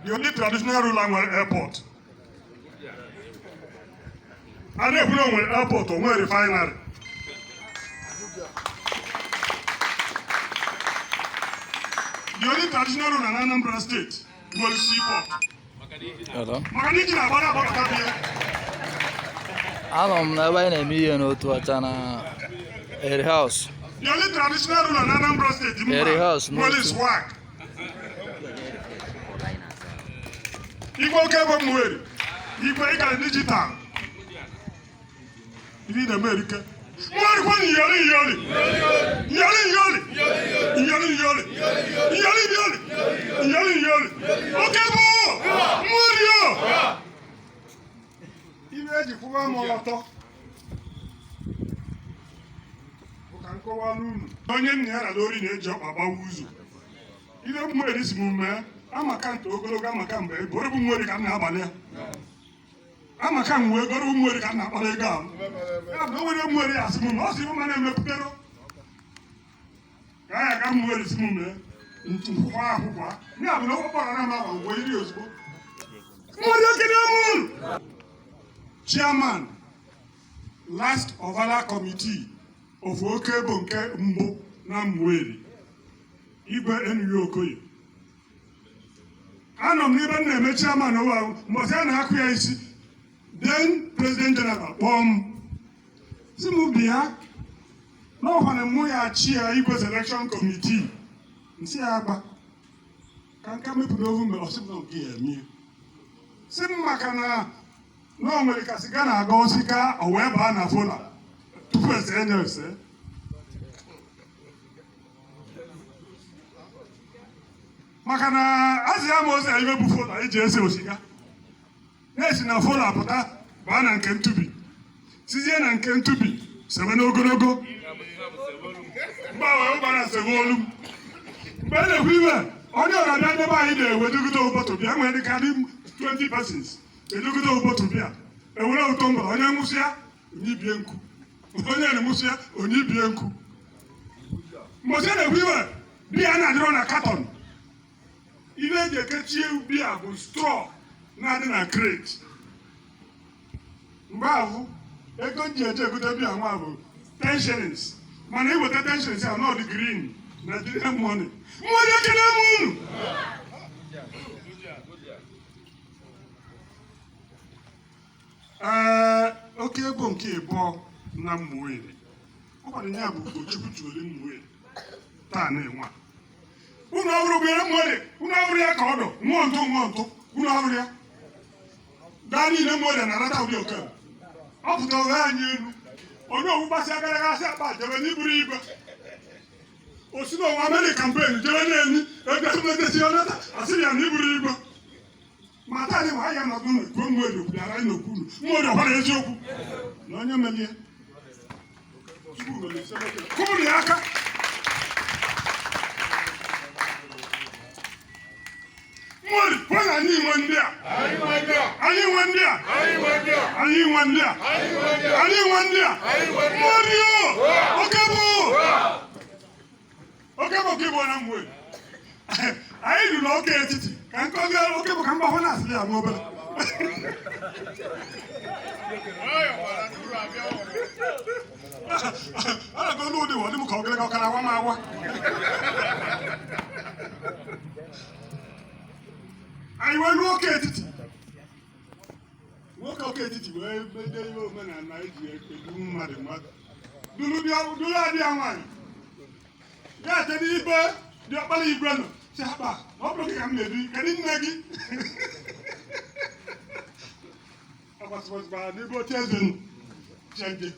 The only traditional ruler nwere airport. A na-ekwu na o nwere airport, o nwere refinery. The only traditional ruler na Anambra State nwere seaport. Maka na iji na-agbara agbakọta bịa. Anọ m n'ebe anyị na-eme ihe n'otu ọcha na Eri House. The only traditional ruler na Anambra State nwere swag. Igwe oke ebe mwere, igwe ịga digital. Ibi na America. Mwere kwa nyori. Oke bụ mwere yo. Ibe eji kwụwa m ọtọ. Ụka nkọwa n'unu. Onye nna ya na lori na-eji ọkpa gbawa ụzọ. Ibe mwere si m mee. Amaka nto ogologo amaka mgbe bụrụ bụ nwere ka m na-abalị ya. Amaka m wee gọrọ nwere ka m na-akpara ego ahụ. Ya bụ nwere nwere ya asị m na ọ sị m ma na-emepụtara. Ka ya ka m nwere si m mee ntukwukwa akwụkwọ. Ya bụ na ọ kpọrọ na maba ngwa iri ozugbo. Nwere okene m. Chairman, last Ovala Committee of Okebo nke mbụ na Mweri. Igwe Enu Okoye. Anọ m n'ebe na-eme chairman ụwa mbọsị a na-akụ ya isi then President General kpọọ m si m bịa n'ọkwana mụ ya chi ya Igwe Selection Committee nsi ya agba ka nka mepụta ovu mgbe ọsịpụta nke ya eme si m maka na o nwere ka siga na-aga osika o wee baa na fola tupu ese enye ese maka na azị ya ma ose ibe bụ fola iji ese osika na-esi na fola pụta baa na nke ntubi sizie na nke ntubi sebe n'ogologo mgbanwe ụgbara sebe olu mgbe a na-ekwu iwe onye ọrabịa ndebe anyị na-ewe dogide ụbọtụ bịa nwere dịkarị 20 persons edogide ụbọtụ bịa ewere ụtọ mba onye nwụsịa onye bie nkụ onye na-enwụsịa onye bie nkụ mgbochi na-ekwu iwe biya na-adịrọ na katọn ihe eji ekechie biya bụ strọ na-adị na crate mgbe ahụ ego ji eje egote biya nwa bụ 10 shillings mana iweta 10 shillings ahụ n'ọdị green Nigerian money mmụọ ekele m unu oke ego nke ịbụọ na Mweri ọ gwara ya bụ Ugochukwu Chuoli Mweri taa na-enwe unu ọhụrụ gbere Mweri unu ọhụrụ ya ka ọdụ mmụọ ntụ unu ọhụrụ ya gaa niile Mweri na-arata ụdị oke ọ pụta ohe anyị elu onye owu gbasị agaraga asị akpa jebe n'iburu igwe osi na ọnwa mere kampen jebe na-enyi ebe emetesi ọnata asịrị ya na iburu igwe ma taa anyị ma anyị nọdụ n'ekwu Mweri okwubiara anyị n'okwunu Mweri ọkwara eziokwu na onye melie kụrụ ya aka Mweri kwe na anyị nwe ndị a Mweri oke bụ na Mweri anyị ruru oke etiti ka nkọzi oke bụ ka mgbahụ na-asịrị ya n'obere a na-agụ n'ụdị ụdị m ka ogologo ọkara awa m awa anyị wee ruo oke etiti nwoke oke etiti wee mede ihe omenala eji edu mmadụ duru adịya nwaanyị ya ete n'ibe dị ọkpara igwe nọ si akpa ọ bụrụ gị ka m na-edu kedu nne gị agbasịgbasịbara n'ebe oche eze nụ jide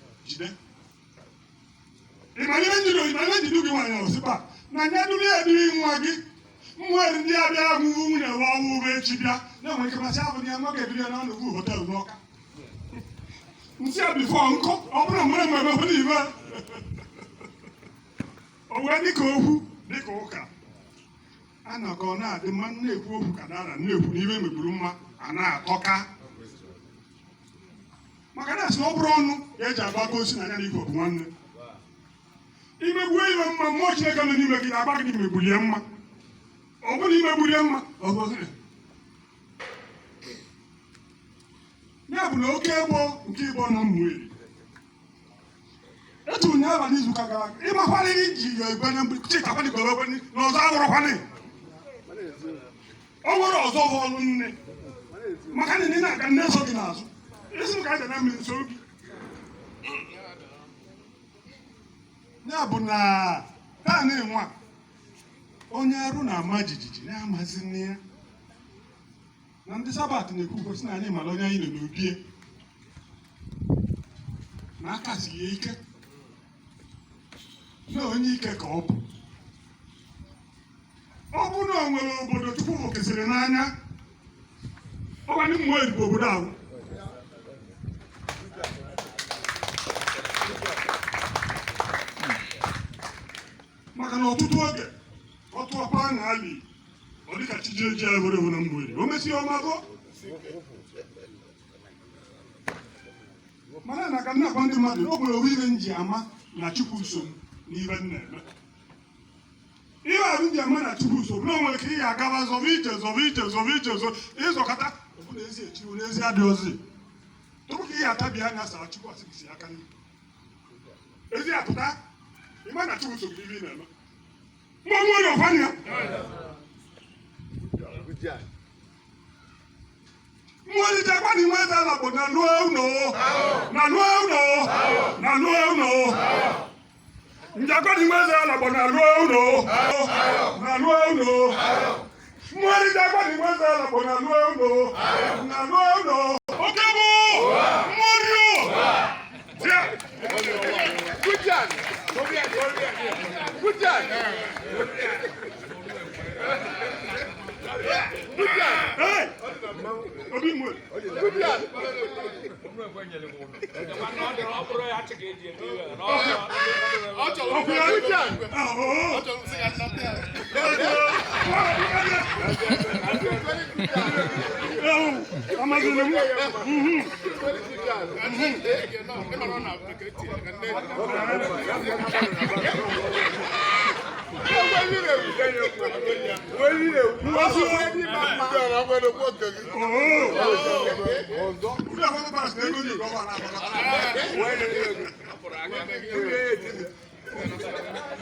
ịmanye njide gị nwaanyị osikpa na nye duru ya edughị nwa gị Mweri ndị abịa ahụ nwunye nwe ọnwụ ube echi bịa na-enwe ike masị abụ ya nwoke ebido na ọnụgụ họtelụ n'Ọka nsị a bifọ nkụ ọ bụrụ nwere mgbe ebe n'ibe o wee dịka okwu dịka ụka a nọkọ na-adị mma na-ekwu okwu ka dara na-ekwu n'ibe megburu mma a na-atọka maka na asị na ọ bụrụ ọnụ ya eji agba aka osi na ya na ife bụ nwanne imegbuo iwe mma mmụọ Chineke nọ n'ime gị na-agba gị megbulie mma ọ bụrụ imegbulie mma ya bụ na oke egbo nke Igbo na Mmụeri etu ụnyaahụ abalị izuụka gara aga ịmakwarịrị iji egbe na mgbe chikakwadị gobekwadị na ọzọ agwụrọkwadị o nwere ọzọ ọlụ nne maka na ị na-aga nne so gị n'azụ isi m ka aja na mmiri nso gị ya bụ na taa na-enwe a onye arụ na-ama jijiji na-amazi nne ya na ndị Sabat na-ekwu gosi na anyị mara onye anyị nọ n'obie na aka si ya ike na onye ike ka ọ bụ na o nwere obodo Chukwu kesịrị n'anya ọgwadị Mmụeri bụ obodo ahụ maka na ọtụtụ oge ọtụọkwa na ali ọ dịka Chijioji ebere na Mmụeri o mesie ọmago mana na ka nna agwa ndị mmadụ o nwere owe ihe nji ama na Chukwu so n'ihe m na-eme ihe ahụ nji ama na Chukwu so na o nwere ka ị ya agaba zọba ije ịzọkọta bụ n'ezi echiwu n'ezi adịghị ozi tupu ka ihe atabi anya sara Chukwu asị gị si aka n'ihu ezi apụta ịma na Chukwu so gị n'ihe ị na-eme Mmụeri ọkwanye ya Mmụeri jakwa n'inwe eze ala bụ na lụọ ụlọ njakwa n'inwe eze ala bụ na lụọ ụlọ Mmụeri jakwa n'inwe eze ala bụ na lụọ ụlọ oke bụ Mmụeri Hey! Obi Mmụeri.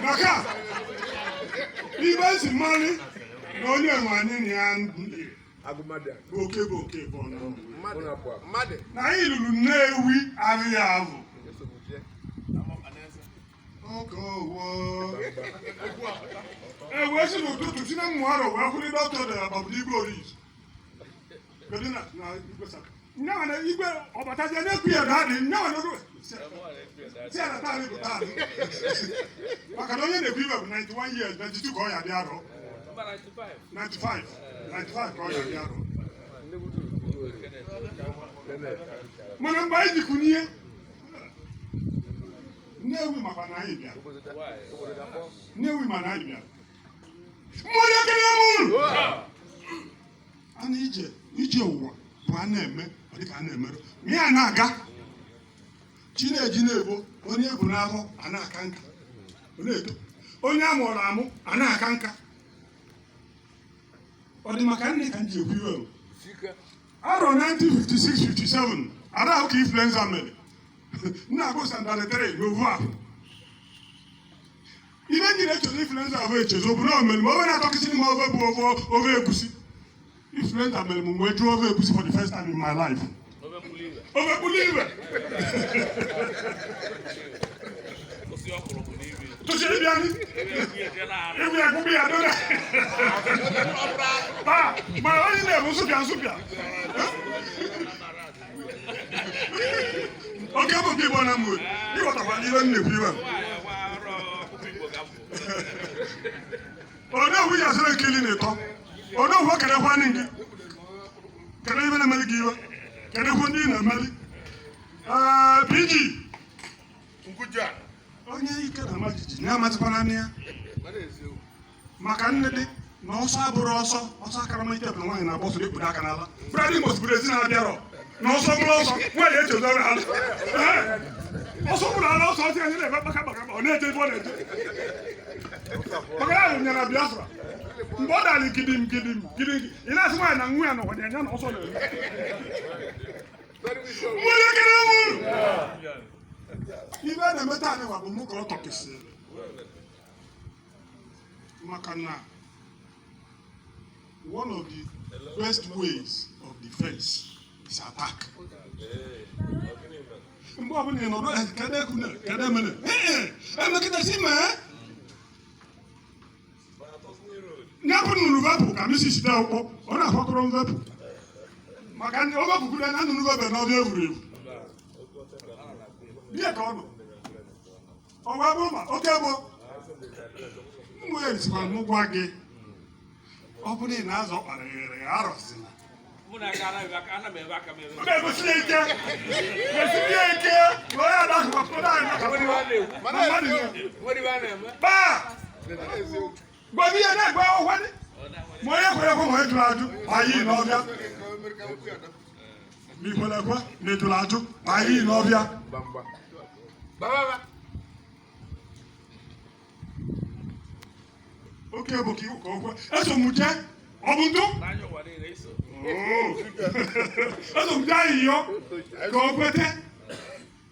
Maka ibe si mali na onye nwe anyị na ya oke bụ na anyị lụrụ Nnewi arịghị ahụ wee si n'ụtụtụ si na mmụọrọ wee kwụrụ dọkịta dị agbabụrụ igwe orizu nyawa na igwe ọbatazi na-ekwu ya na adị nyawa na oru si ya na taanị bụ taanị maka na onye na-ekwu ibe bụ 91 years 92 ka ọ ya dị arọ 95 ka ọ ya dị arọ mana mgbe anyị jikwu n'ihe Nnewi makwa na anyị bịara Nnewi ma na anyị bịara Mmụeri ekele mụrụ a na ije ụwa bụ a na-eme ọ dịka a na-emerụ ma ya na-aga chi na-eji na-ebo onye ebu n'ahụ a na-aka nka ọ na-eto onye a mụrụ amụ a na-aka nka ọ dị maka nne ka m ji ekwu iwe arọ 1956-57 ada ahụ ka influenza mere nna agụ sandaretere n'ovu ahụ ihe ndị na-echezo influenza ahụ echezo bụ na omere ma ofe na-atọkịsị m ofe bụ ofe egusi influenza mere m wee jụọ ofe egusi for the first time in my life ofe kpuli iwe tụsi ịbịa ni ịbụ ya kpụkpụ ya dona mana onye na-ebu nsụpịa oke bụ nke Igbo na Mmụeri ịghọtakwa n'ihe m na-ekwu iwe onowu ya sịrị nkili na-etọ onowu kedekwanị gị kede ibe na-emeli gị iwe kedekwa ndị na-emeli PG onye ike na majiji na-amatịkwana anya ya maka nne dị na ọsọ abụrụ ọsọ akara ma ite bụ nwaanyị na-agbọsọ ekpudo aka n'ala brad Imo sibụrụ ezi na-abịarọ na ọsọ bụrụ ọsọ nwaanyị echezọrọ ala ọsọ bụrụ ala ọsọ ọsọ anyị na-eme kpaka ọ na-eje ebe ọ na-eje maka ya nyere Biafra mgbe ọ dara gidim ị na-asị nwaanyị na nwa ya nọkwa ya na ọsọ na-eme mmụọ ekele m unu ibe na-eme taa bụ mụ ka ọ tọkịsịrị maka na one of the best ways of defense is attack. Mgbe ọbụla ị nọrọ kedu ekune kedu emene emekịta si mee nyapụ nụrụ vepụ ka misi site ụkpọ ọ na-akwakọrọ mvepụ maka ndị oge kwukwure na nnụnụ vepụ na ọdụ evuru evu bie ka ọ nọ ọ wee bụrụ ma oke gboo ụmụ ya esikwara m gwa gị ọ bụrụ ị na-azọ ọkpara ghere arọzina egosi ya ike na onye adakụkpapụta gwabi ya na-egwe ụgwọ dị ma onye kwere ekwe ma onye jụrụ ajụ anyị n'ọbịa ma ikwere ekwe ma ị jụrụ ajụ anyị n'ọbịa oke bụ ka okwe eso m jee ọ bụ ndụ eso m jee ahịhịọ ka o kwete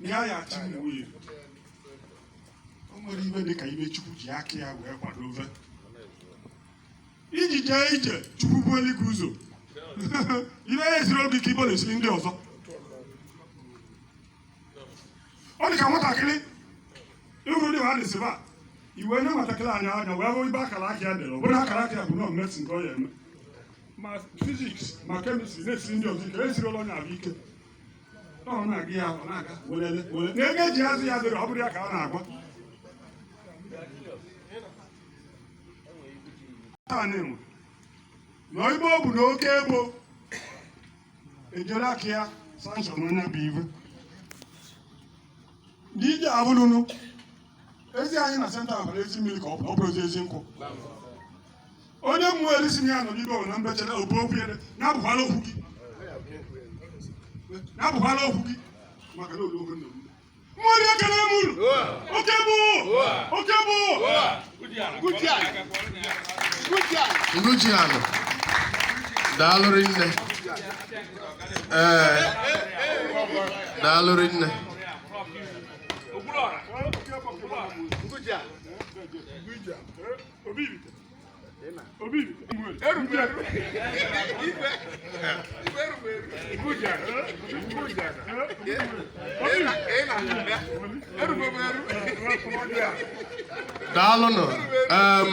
na ya ya chi m nwunye o nwere ibe dị ka ibe Chukwu ji aka ya wee kwado ofe iji jee ije Chukwu bụ eluigwe ụzọ ibe ya esiri oge ka ibo na-esiri ndị ọzọ ọ dị ka nwatakịrị ịhụrụ dị ha dịsịba iwe nye nwatakịrị anya anya wee hụ ibe akara aka ya dere ọ bụrụ akara aka ya bụ nọọ mesin ka ọ ya eme ma fiziks ma kemistri na-esiri ndị ọzọ ike esirila onye ahụ ike ọ na-aga ya ọ na-aga welele na ego eji azụ ya dịrị ọ bụrụ ya ka ọ na-agwa na igbo bụ na oke egbo ejere aka ya sanshọn onye bụ ive ndị ije abụrụnụ ezi anyị na senta abalị ezi mmiri ka ọ bụrụ ezi nkwụ onye mmụọ erisi ya nọ n'ibe na mbechere obu okwu ya na-abụkwala okwu gị maka na ologho nna mmụọ dị ekele m unu oke bụ Ngujiano daalụ rinne daalụ rinne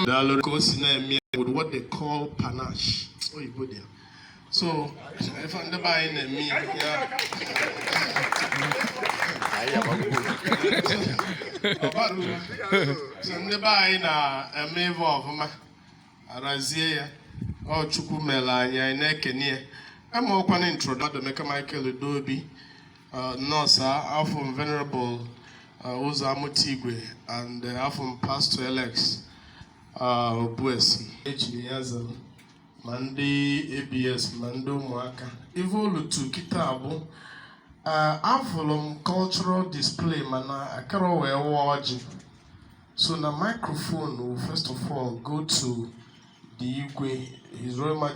daalụ ka o si na-eme with what they call panache. Oh, you go there. So, if I'm the buying me, so the buying a mave of my Arazia or Chukumela, Nekenia. I'm open introduction to Michael Udobi, Nosa, Alpha Venerable Ozamu Tigwe, and Alpha Pastor Alex. Buesi Echiyaza Mandi ABS Mando Mwaka Evolu to Kitabu Avolum cultural display mana akaro we waji. So na microphone will first of all go to the Igwe, His Royal Majesty.